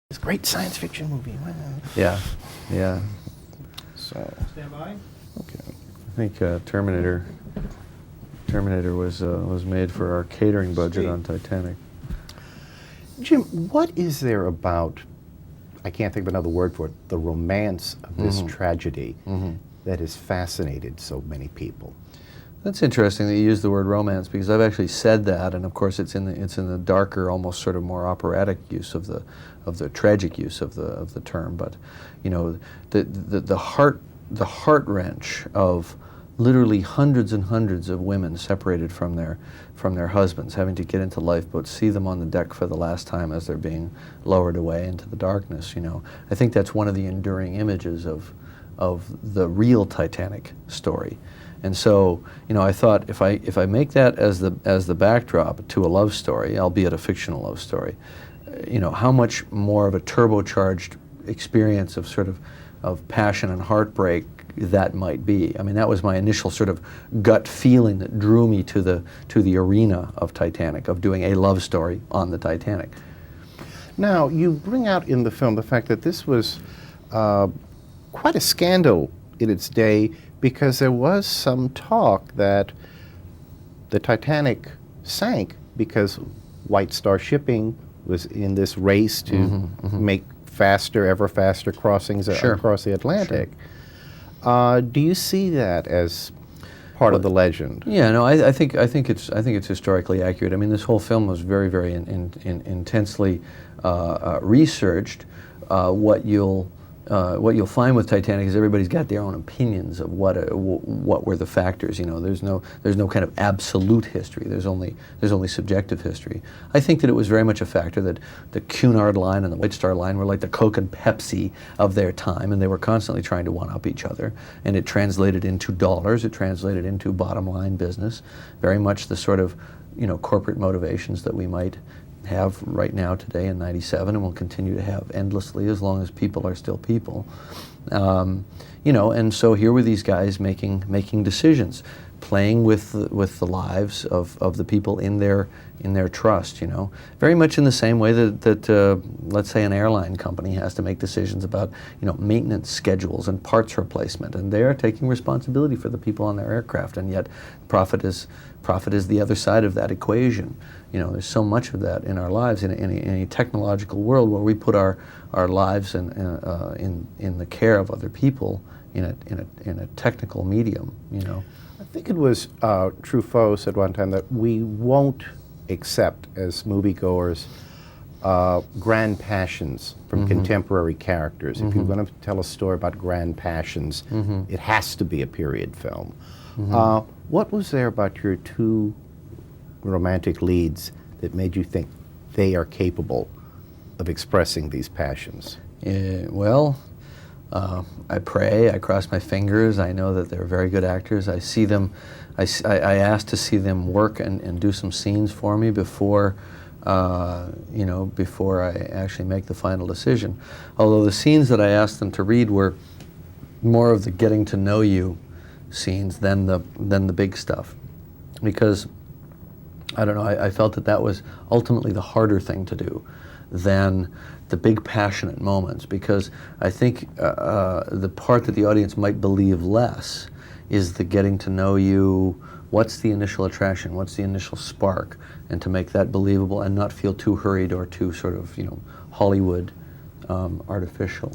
This great science fiction movie. Wow. Yeah, yeah. So, Stand by. okay. I think Terminator was made for our catering budget on Titanic. Jim, what is there about, I can't think of another word for it, the romance of this tragedy that has fascinated so many people? That's interesting that you use the word romance, because I've actually said that, and of course it's in the darker, almost sort of more operatic use of the tragic use of the term. But you know, the heart wrench of literally hundreds and hundreds of women separated from their husbands, having to get into lifeboats, see them on the deck for the last time as they're being lowered away into the darkness. You know, I think that's one of the enduring images of the real Titanic story. And so, you know, I thought if I make that as the backdrop to a love story, albeit a fictional love story, you know, how much more of a turbocharged experience of sort of passion and heartbreak that might be. I mean, that was my initial sort of gut feeling that drew me to the arena of Titanic, of doing a love story on the Titanic. Now, you bring out in the film the fact that this was quite a scandal in its day, because there was some talk that the Titanic sank because White Star Shipping was in this race to make ever faster crossings across the Atlantic. Sure. Do you see that as part of the legend? Yeah, no, I think it's historically accurate. I mean, this whole film was very, very intensely researched. What you'll find with Titanic is everybody's got their own opinions of what were the factors. You know, there's no kind of absolute history. There's only subjective history. I think that it was very much a factor that the Cunard Line and the White Star Line were like the Coke and Pepsi of their time, and they were constantly trying to one-up each other. And it translated into dollars. It translated into bottom-line business. Very much the sort of, you know, corporate motivations that we might have right now today in '97, and will continue to have endlessly as long as people are still people. You know, and so here were these guys making decisions, playing with the lives of the people in their trust. You know, very much in the same way that let's say an airline company has to make decisions about, you know, maintenance schedules and parts replacement, and they are taking responsibility for the people on their aircraft, and yet profit is the other side of that equation. You know, there's so much of that in our lives in a technological world where we put our lives in the care of other people in a technical medium. You know, I think it was Truffaut said one time that we won't accept as moviegoers grand passions from contemporary characters. If you're going to tell a story about grand passions, it has to be a period film. What was there about your two romantic leads that made you think they are capable of expressing these passions? Well, I pray, I cross my fingers. I know that they're very good actors. I see them, I asked to see them work and do some scenes for me before, you know, before I actually make the final decision. Although the scenes that I asked them to read were more of the getting to know you scenes than the big stuff, because I don't know, I felt that was ultimately the harder thing to do than the big passionate moments, because I think the part that the audience might believe less is the getting to know you, what's the initial attraction, what's the initial spark, and to make that believable and not feel too hurried or too sort of, you know, Hollywood artificial.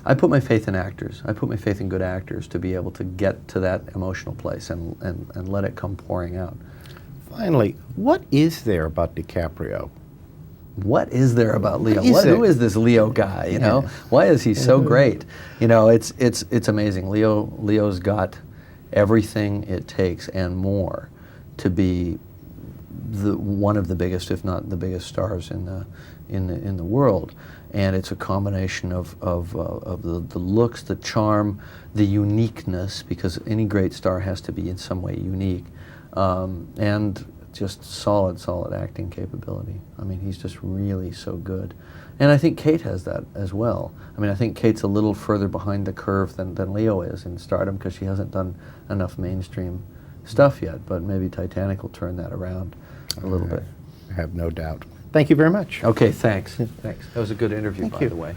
I put my faith in actors. I put my faith in good actors to be able to get to that emotional place and let it come pouring out. Finally, what is there about DiCaprio? What is there about Leo? Who is this Leo guy? You know, why is he so great? You know, it's amazing. Leo's got everything it takes and more to be one of the biggest, if not the biggest, stars in the world. And it's a combination of the looks, the charm, the uniqueness, because any great star has to be in some way unique, and just solid acting capability. I mean, he's just really so good. And I think Kate has that as well. I mean, I think Kate's a little further behind the curve than Leo is in stardom, because she hasn't done enough mainstream stuff yet, but maybe Titanic will turn that around a little bit. I have no doubt. Thank you very much. Okay, thanks. Thanks. That was a good interview, by you. the way.